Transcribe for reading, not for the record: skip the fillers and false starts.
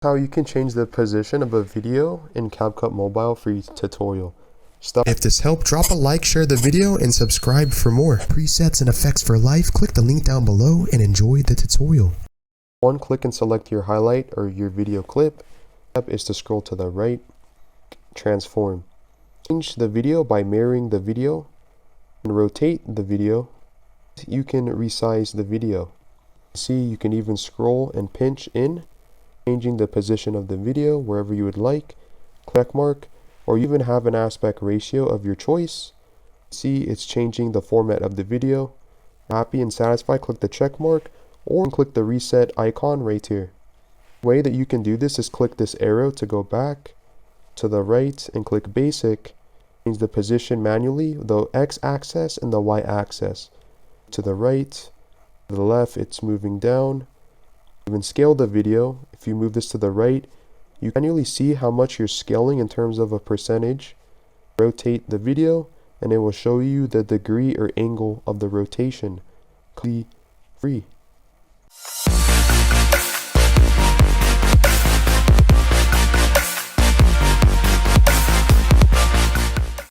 How you can change the position of a video in Capcut Mobile free tutorial. If this helped, drop a like, share the video, and subscribe for more. Presets and effects for life, click the link down below and enjoy the tutorial. One, click and select your highlight or your video clip. Step is to scroll to the right, transform. Change the video by mirroring the video and rotate the video. You can resize the video. See, you can even scroll and pinch in, changing the position of the video wherever you would like. Check mark, or you even have an aspect ratio of your choice. See, it's changing the format of the video. Happy and satisfied, click the check mark or click the reset icon right here. The way that you can do this is click this arrow to go back to the right and click basic. Change the position manually, the x-axis and the y-axis. To the right, to the left, it's moving down. Even scale the video. If you move this to the right, you can manually see how much you're scaling in terms of a percentage. Rotate the video and it will show you the degree or angle of the rotation. Click free.